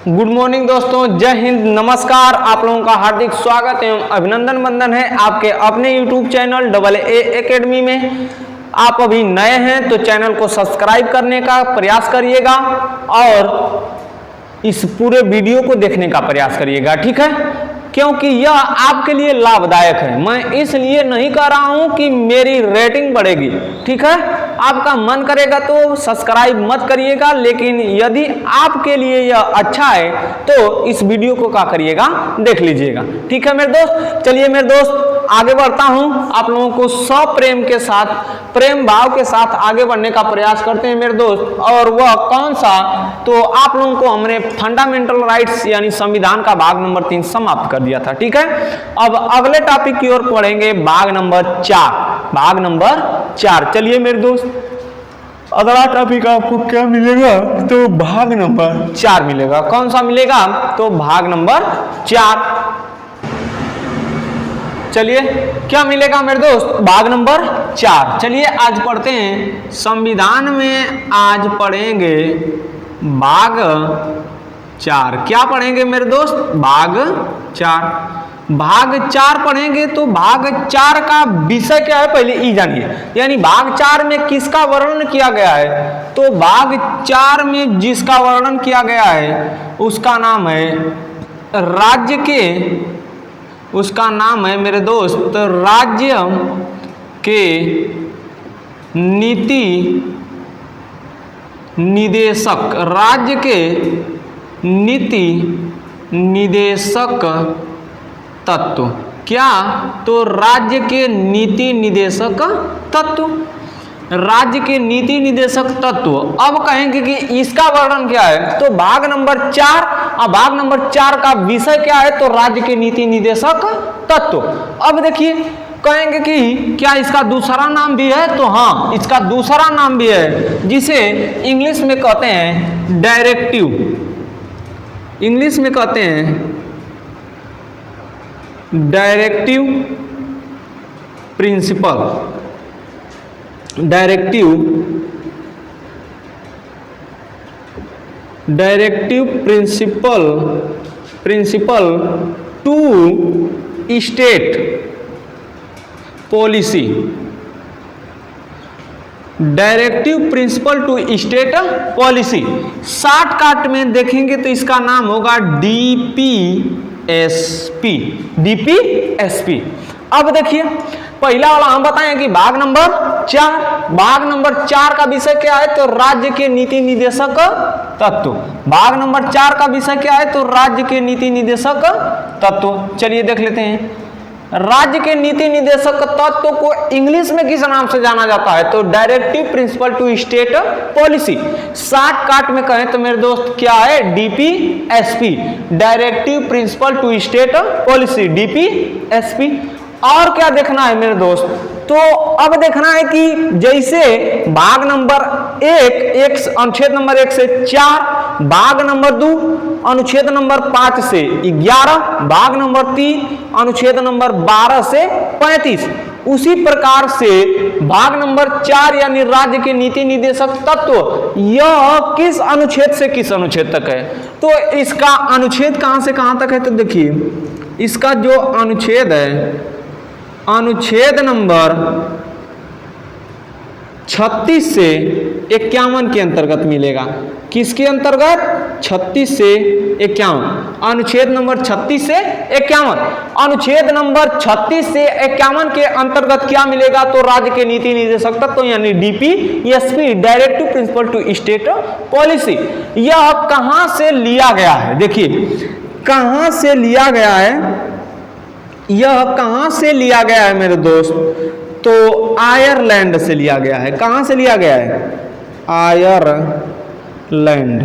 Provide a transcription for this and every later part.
Good morning दोस्तों, जय हिंद, नमस्कार। आप लोगों का हार्दिक स्वागत एवं अभिनंदन बंदन है आपके अपने YouTube चैनल AA एकेडमी में। आप अभी नए हैं तो चैनल को सब्सक्राइब करने का प्रयास करिएगा और इस पूरे वीडियो को देखने का प्रयास करिएगा, ठीक है, क्योंकि यह आपके लिए लाभदायक है। मैं इसलिए नहीं कह रहा हूं कि मेरी रेटिंग बढ़ेगी, ठीक है। आपका मन करेगा तो सब्सक्राइब मत करिएगा, लेकिन यदि आपके लिए यह अच्छा है तो इस वीडियो को क्या करिएगा, देख लीजिएगा, ठीक है मेरे दोस्त। चलिए मेरे दोस्त, आगे बढ़ता हूं। आप लोगों को सप्रेम के साथ, प्रेम भाव के साथ आगे बढ़ने का प्रयास करते हैं मेरे दोस्त। और वह कौन सा, तो आप लोगों को हमने फंडामेंटल राइट्स यानी संविधान का भाग नंबर 3 समाप्त कर दिया था, ठीक है। अब अगले टॉपिक की ओर पढ़ेंगे, भाग नंबर 4। भाग नंबर 4, चलिए मेरे दोस्त, अगला टॉपिक आपको क्या मिलेगा, तो भाग नंबर 4 मिलेगा। कौन सा मिलेगा, तो भाग नंबर 4। चलिए क्या मिलेगा मेरे दोस्त, भाग नंबर 4। चलिए आज पढ़ते हैं संविधान में। आज पढ़ेंगे भाग 4। क्या पढ़ेंगे मेरे दोस्त, भाग 4। भाग 4 पढ़ेंगे तो भाग 4 का विषय क्या है पहले ये जानिए, यानी भाग 4 में किसका वर्णन किया गया है। तो भाग 4 में जिसका वर्णन किया गया है उसका नाम है राज्य के, उसका नाम है मेरे दोस्त राज्य के नीति निदेशक। राज्य के नीति निदेशक तत्व। क्या, तो राज्य के नीति निदेशक तत्व, राज्य के नीति निदेशक तत्व। अब कहेंगे कि इसका वर्णन क्या है, तो भाग नंबर 4। अब भाग नंबर 4 का विषय क्या है, तो राज्य के नीति निदेशक तत्व। अब देखिए, कहेंगे कि क्या इसका दूसरा नाम भी है, तो हाँ, इसका दूसरा नाम भी है, जिसे इंग्लिश में कहते हैं डायरेक्टिव। इंग्लिश में कहते हैं directive principle. Directive principle to state policy. Directive principle to state policy. Shortcut में देखेंगे तो इसका नाम होगा DPSP। DPSP। अब देखिए, पहला वाला हम बताएं कि भाग नंबर 4। भाग नंबर 4 का विषय क्या है, तो राज्य के नीति निदेशक तत्व। भाग नंबर 4 का विषय क्या है, तो राज्य के नीति निदेशक तत्व। चलिए देख लेते हैं। राज्य के नीति निदेशक तत्व को इंग्लिश में किस नाम से जाना जाता है, तो directive principle to state policy. Shortcut में कहें तो मेरे दोस्त क्या है, DPSP, directive principle to state policy, DPSP। और क्या देखना है मेरे दोस्त, तो अब देखना है कि जैसे भाग नंबर 1 अनुच्छेद नंबर 1 से 4, भाग नंबर 2 अनुच्छेद नंबर 5 से 11, भाग नंबर 3 अनुच्छेद नंबर 12 से 35, उसी प्रकार से भाग नंबर 4 यानी राज्य के नीति निदेशक तत्व, यह किस अनुच्छेद से किस अनुच्छेद तक है, तो इसका अनुच्छेद कहां से कहां तक है, तो देखिए इसका जो अनुच्छेद है, अनुच्छेद नंबर 36 से 51 के अंतर्गत मिलेगा। किसके अंतर्गत, 36 से 51, अनुच्छेद नंबर 36 से 51। अनुच्छेद नंबर 36 से 51 के अंतर्गत क्या मिलेगा, तो राज्य के नीति निदेशक तत्व यानी DPSP, directive principle to state policy. यह कहां से लिया गया है, देखिए कहां से लिया गया है, यह कहां से लिया गया है मेरे दोस्त, तो आयरलैंड से लिया गया है। कहां से लिया गया है, आयरलैंड।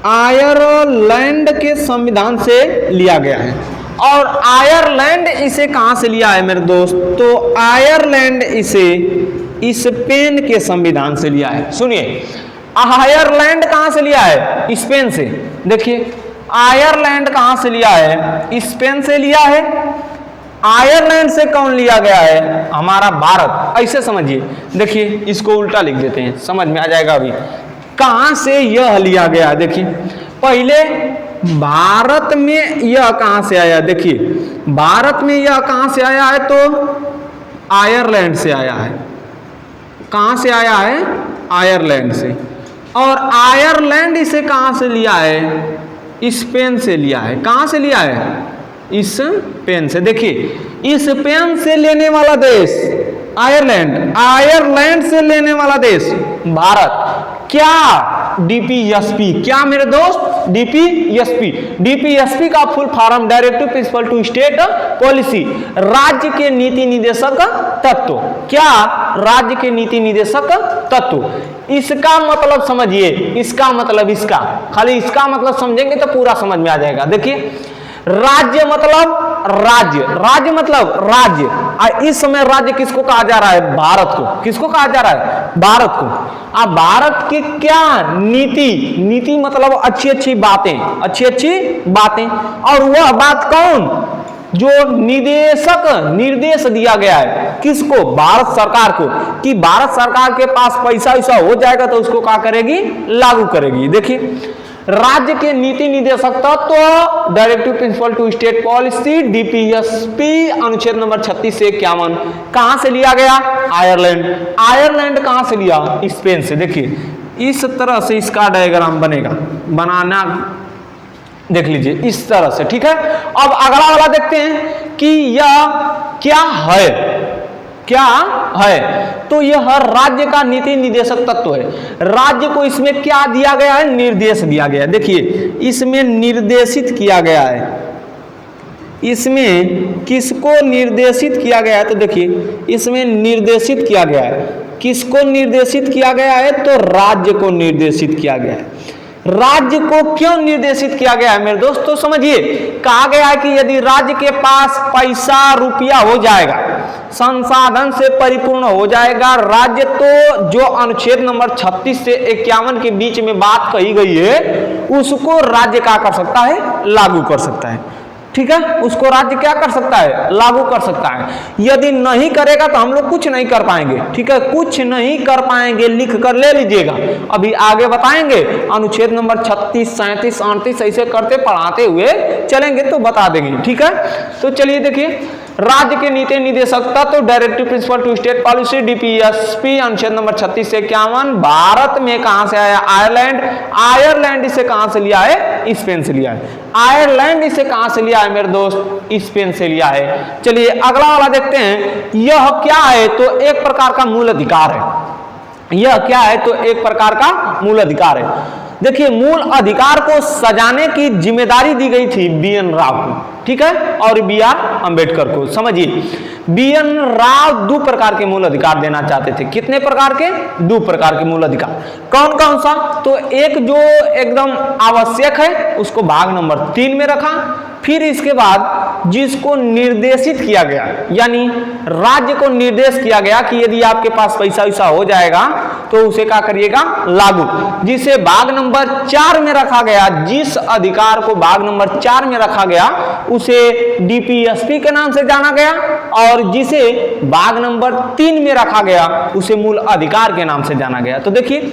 आयरलैंड के संविधान से लिया गया है। और आयरलैंड इसे कहां से लिया है मेरे दोस्त, तो आयरलैंड इसे स्पेन के संविधान से लिया है। सुनिए, आयरलैंड कहां से लिया है, स्पेन से। देखिए आयरलैंड कहां से लिया है, स्पेन से लिया है। आयरलैंड से कौन लिया गया है, हमारा भारत। ऐसे समझिए, देखिए इसको उल्टा लिख देते हैं, समझ में आ जाएगा। अभी कहां से यह लिया गया, देखिए पहले भारत में यह कहां से आया, देखिए भारत में यह कहां से आया है, तो आयरलैंड से आया है। कहां से आया है? आयरलैंड से। और आयरलैंड इसे कहां से लिया है? स्पेन से लिया है। कहां से लिया है? स्पेन से। देखिए स्पेन से लेने वाला देश आयरलैंड, आयरलैंड से लेने वाला देश भारत। क्या? डीपीएसपी। क्या मेरे दोस्त? डीपीएसपी। डीपीएसपी का full form directive principle to state policy, राज्य के नीति निदेशक तत्व। क्या? राज्य के नीति निदेशक तत्व। इसका मतलब समझिए, इसका मतलब इसका, खाली इसका मतलब समझेंगे तो पूरा समझ में आ जाएगा। देखिए राज्य मतलब राज्य, राज्य मतलब राज्य। इस समय राज्य किसको कहा जा रहा है? भारत को। किसको कहा जा रहा है? भारत को। अब भारत की क्या नीति? नीति मतलब अच्छी अच्छी बातें, अच्छी अच्छी बातें। और वह बात कौन? जो निदेशक निर्देश दिया गया है किसको? भारत सरकार को, कि भारत सरकार के पास पैसा वैसा हो जाएगा तो उसको क्या करेगी? लागू करेगी। देखिए राज्य के नीति निदेशक तत्व directive principle to state policy DPSP अनुच्छेद नंबर 36 से 51 कहां से लिया गया? आयरलैंड। आयरलैंड कहां से लिया? स्पेन से। देखिए इस तरह से इसका डायग्राम बनेगा, बनाना देख लीजिए इस तरह से, ठीक है। अब अगला वाला देखते हैं कि यह क्या है, क्या है? तो यह राज्य का नीति निदेशक तत्व है। राज्य को इसमें क्या दिया गया है? निर्देश दिया गया है। देखिए इसमें निर्देशित किया गया है, इसमें किसको निर्देशित किया गया है? तो देखिए इसमें निर्देशित किया गया है। किसको निर्देशित किया गया है? तो राज्य को निर्देशित किया गया है। राज्य को क्यों निर्देशित किया गया है मेरे दोस्त? तो समझिए कहा गया है कि यदि राज्य के पास पैसा रुपया हो जाएगा, संसाधन से परिपूर्ण हो जाएगा राज्य, तो जो अनुच्छेद नंबर 36 से 51 के बीच में बात कही गई है उसको राज्य क्या कर सकता है? लागू कर सकता है। ठीक है, उसको राज्य क्या कर सकता है? लागू कर सकता है। यदि नहीं करेगा तो हम लोग कुछ नहीं कर पाएंगे। ठीक है, कुछ नहीं कर पाएंगे, लिख कर ले लीजिएगा, अभी आगे बताएंगे। अनुच्छेद नंबर 36, 37, 38 ऐसे करते पढ़ाते हुए चलेंगे तो बता देंगे। ठीक है, तो चलिए देखिए राज्य के नीति निदेशक तत्व directive principle to state policy DPSP अनुच्छेद नंबर 36 से 51 भारत में कहां से आया? आयरलैंड। आयरलैंड इसे कहां से लिया है? स्पेन से लिया है। आयरलैंड इसे कहां से लिया है मेरे दोस्त? स्पेन से लिया है। चलिए अगला वाला देखते हैं, यह क्या है? तो एक प्रकार का मूल अधिकार है। यह क्या है? तो एक प्रकार का मूल अधिकार है। देखिए मूल अधिकार को सजाने की जिम्मेदारी दी गई थी बीएन राव को, ठीक है, और बीआर अंबेडकर को। समझिए बीएन राव दो प्रकार के मूल अधिकार देना चाहते थे। कितने प्रकार के? दो प्रकार के मूल अधिकार। कौन कौन सा? तो एक जो एकदम आवश्यक है उसको भाग नंबर 3 में रखा, फिर इसके बाद जिसको निर्देशित किया गया, यानी राज्य को निर्देश किया गया कि यदि आपके पास पैसा वैसा हो जाएगा तो उसे क्या करिएगा? लागू, जिसे भाग नंबर 4 में रखा गया। जिस अधिकार को भाग नंबर 4 में रखा गया उसे डीपीएसपी के नाम से जाना गया, और जिसे भाग नंबर 3 में रखा गया उसे मूल अधिकार के नाम से जाना गया। तो देखिए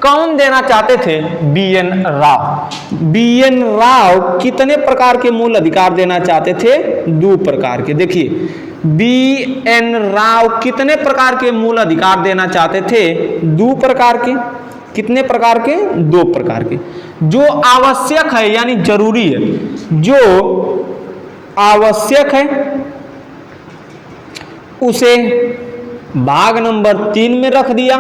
कौन देना चाहते थे? बीएन राव। बीएन राव कितने प्रकार के मूल अधिकार देना चाहते थे? 2 प्रकार के। देखिए बीएन राव कितने प्रकार के मूल अधिकार देना चाहते थे? 2 प्रकार के। कितने प्रकार के? 2 प्रकार के। जो आवश्यक है यानी जरूरी है, जो आवश्यक है उसे भाग नंबर 3 में रख दिया।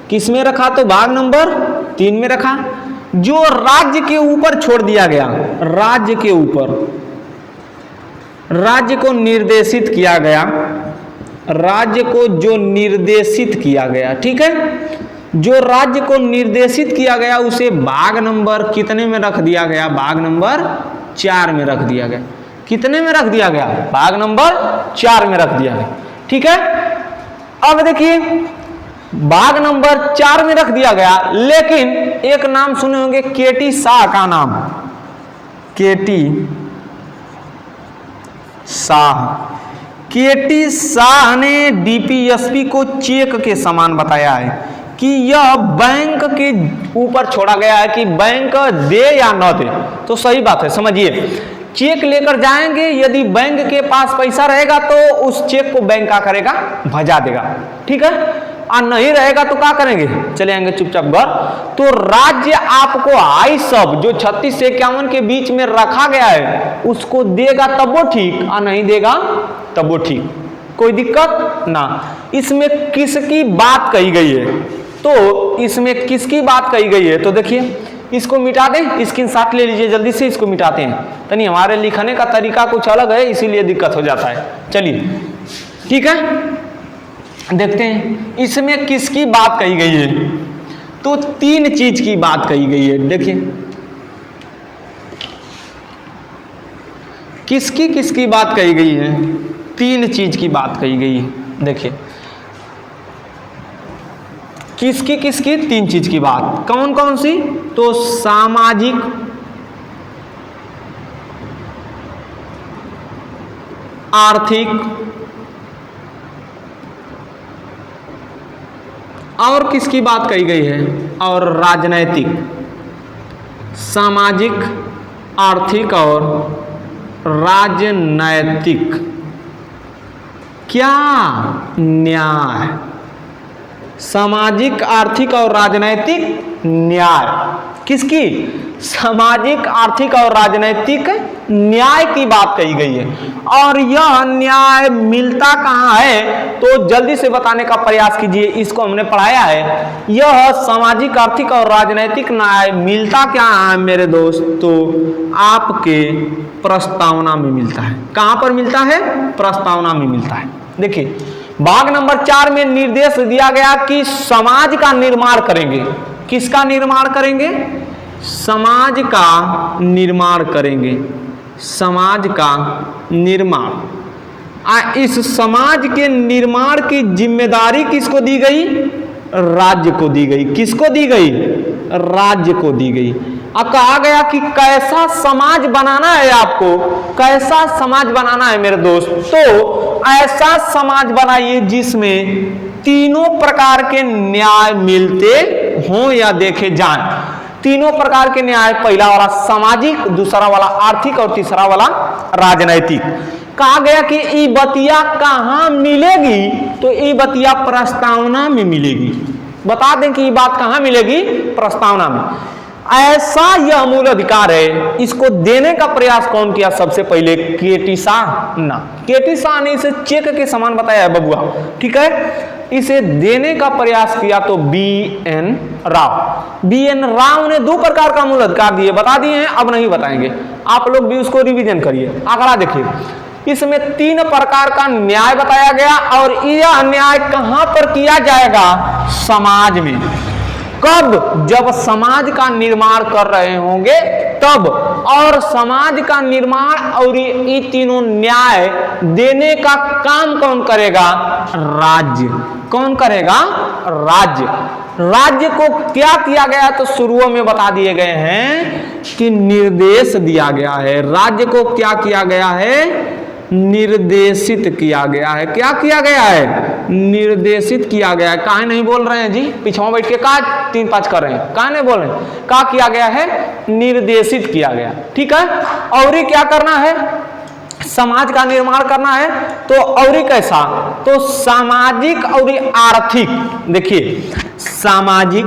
किस में रखा? तो भाग नंबर 3 में रखा। जो राज्य के ऊपर छोड़ दिया गया, राज्य के ऊपर, राज्य को निर्देशित किया गया, राज्य को जो निर्देशित किया गया, ठीक है, जो राज्य को निर्देशित किया गया उसे भाग नंबर कितने में रख दिया गया? भाग नंबर 4 में रख दिया गया। कितने में रख दिया गया? भाग नंबर 4 में रख दिया गया। ठीक है, अब देखिए भाग नंबर 4 में रख दिया गया, लेकिन एक नाम सुने होंगे केटी शाह का नाम, केटी शाह। केटी शाह ने डीपीएसपी को चेक के समान बताया है। कि यह बैंक के ऊपर छोड़ा गया है कि बैंक दे या न दे, तो सही बात है। समझिए, चेक लेकर जाएंगे, यदि बैंक के पास पैसा रहेगा तो उस चेक को बैंक क्या करेगा, भजा देगा, ठीक है। और नहीं रहेगा तो क्या करेंगे, चले आएंगे चुपचाप घर। तो राज्य आपको आई सब जो 36 से 51 के बीच में रखा गया है उसको देगा तब वो ठीक, और नहीं देगा तब वो ठीक, कोई दिक्कत ना। इसमें किसकी बात कही गई है, तो इसमें किसकी बात कही गई है, तो देखिए इसको मिटा दें, स्क्रीनशॉट ले लीजिए जल्दी से, इसको मिटाते हैं। तो नहीं, हमारे लिखने का तरीका कुछ अलग है इसीलिए दिक्कत हो जाता है। चलिए ठीक है, देखते हैं इसमें किसकी बात कही गई है। तो 3 चीज की बात कही गई है। देखिए किसकी किसकी बात कही गई है, 3 चीज की बात कही गई है। देखिए किसकी किसकी 3 चीज की बात, कौन कौन सी, तो सामाजिक, आर्थिक और किसकी बात कही गई है, और राजनैतिक। सामाजिक, आर्थिक और राजनैतिक क्या न्याय, सामाजिक, आर्थिक और राजनैतिक न्याय, किसकी, सामाजिक, आर्थिक और राजनैतिक न्याय की बात कही गई है। और यह न्याय मिलता कहाँ है, तो जल्दी से बताने का प्रयास कीजिए, इसको हमने पढ़ाया है। यह सामाजिक, आर्थिक और राजनैतिक न्याय मिलता क्या है मेरे दोस्त, तो आपके प्रस्तावना में मिलता है। कहाँ पर मिलता है, प्रस्तावना में मिलता है। देखिए भाग नंबर 4 में निर्देश दिया गया कि समाज का निर्माण करेंगे। किसका निर्माण करेंगे, समाज का निर्माण करेंगे, समाज का निर्माण। इस समाज के निर्माण की जिम्मेदारी किसको दी गई, राज्य को दी गई। किसको दी गई, राज्य को दी गई। अब कहा गया कि कैसा समाज बनाना है आपको, कैसा समाज बनाना है मेरे दोस्त, तो ऐसा समाज बनाइए जिसमें तीनों प्रकार के न्याय मिलते हों या देखे जाएं। तीनों प्रकार के न्याय, पहला वाला सामाजिक, दूसरा वाला आर्थिक और तीसरा वाला राजनैतिक। कहा गया कि ई बतिया कहाँ मिलेगी, तो ई बतिया प्रस्तावना में मिलेगी। बता दें कि ये बात कहाँ मिलेगी, प्रस्तावना में। ऐसा यह मूल अधिकार है, इसको देने का प्रयास कौन किया, सबसे पहले केटी शाह ना। केटी शाह ने इसे चेक के समान बताया है बबुआ, ठीक है। इसे देने का प्रयास किया तो BN राव। BN राव ने 2 प्रकार का मूल अधिकार दिए, बता दिए हैं, अब नहीं बताएंगे। आप लोग भी उसको रिवीजन करिए। अगला देखिए, इसमें 3 प्रकार का न्याय बताया गया, और यह न्याय कहां पर किया जाएगा, समाज में। कब, जब समाज का निर्माण कर रहे होंगे तब। और समाज का निर्माण और ये तीनों न्याय देने का काम कौन करेगा, राज्य। कौन करेगा, राज्य। राज्य को क्या किया गया, तो शुरू में बता दिए गए हैं कि निर्देश दिया गया है। राज्य को क्या किया गया है, निर्देशित किया गया है। क्या किया गया है, निर्देशित किया गया है। काहे नहीं बोल रहे हैं जी, पीछे बैठ के का 3-5 कर रहे हैं, काहे नहीं बोल रहे हैं, क्या किया गया है, निर्देशित किया गया, ठीक है। और क्या करना है, समाज का निर्माण करना है, तो और कैसा, तो सामाजिक और आर्थिक। देखिए सामाजिक,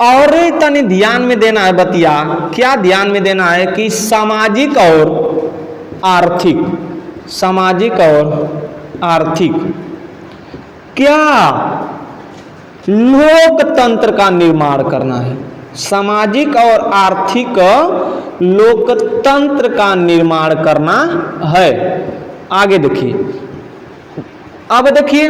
और तनी ध्यान में देना है बतिया, क्या ध्यान में देना है कि सामाजिक और आर्थिक, सामाजिक और आर्थिक क्या लोकतंत्र का निर्माण करना है। सामाजिक और आर्थिक लोकतंत्र का निर्माण करना है। आगे देखिए, अब देखिए,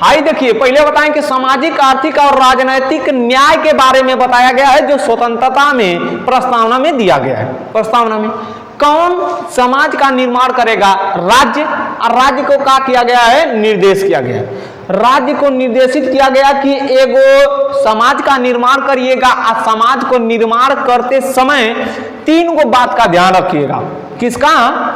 हाई देखिए, पहले बताएं कि सामाजिक, आर्थिक और राजनीतिक न्याय के बारे में बताया गया है, जो स्वतंत्रता में प्रस्तावना में दिया गया है। प्रस्तावना में कौन समाज का निर्माण करेगा, राज्य। और राज्य को क्या किया गया है, निर्देश किया गया है। राज्य को निर्देशित किया गया कि एगो समाज का निर्माण करिएगा, और समाज को निर्माण करते समय 3 गो बात का ध्यान रखिएगा। किसका,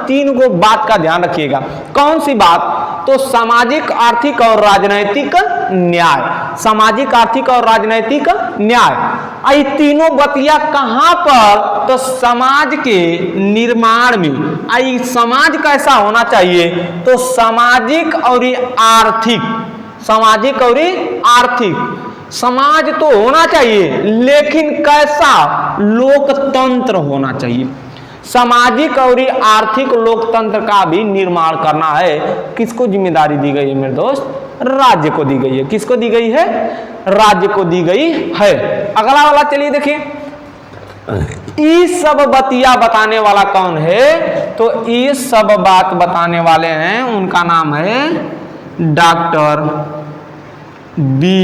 3 गो बात का ध्यान रखिएगा। कौन सी बात, तो सामाजिक, आर्थिक और राजनैतिक न्याय। सामाजिक, आर्थिक और राजनैतिक न्याय, ये तीनों बतिया कहां पर? तो समाज के निर्माण में। आई समाज कैसा होना चाहिए? तो सामाजिक और आर्थिक, सामाजिक और आर्थिक समाज तो होना चाहिए, लेकिन कैसा? लोकतंत्र होना चाहिए। सामाजिक और आर्थिक लोकतंत्र का भी निर्माण करना है। किसको जिम्मेदारी दी गई है मेरे दोस्त? राज्य को दी गई है। किसको दी गई है? राज्य को दी गई है। अगला वाला चलिए देखिए, ये सब बतिया बताने वाला कौन है? तो ये सब बात बताने वाले हैं, उनका नाम है doctor B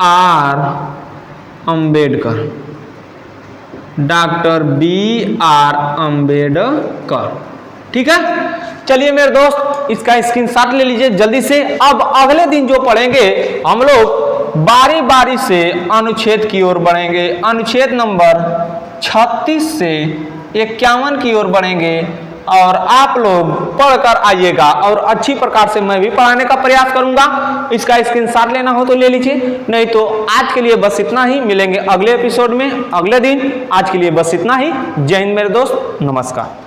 R Ambedkar. Doctor B R Ambedkar, ठीक है। चलिए मेरे दोस्त, इसका स्क्रीनशॉट ले लीजिए जल्दी से। अब अगले दिन जो पढ़ेंगे हम लोग बारी बारी से अनुच्छेद की ओर बढ़ेंगे। अनुच्छेद नंबर 36 से 51 की ओर बढ़ेंगे और आप लोग पढ़कर आइएगा और अच्छी प्रकार से मैं भी पढ़ाने का प्रयास करूंगा। इसका स्क्रीनशॉट लेना हो तो ले लीजिए, नहीं तो आज के लिए बस इतना ही। मिलेंगे अगले एपिसोड में अगले दिन। आज के लिए बस इतना ही। जय हिंद मेरे दोस्त, नमस्कार।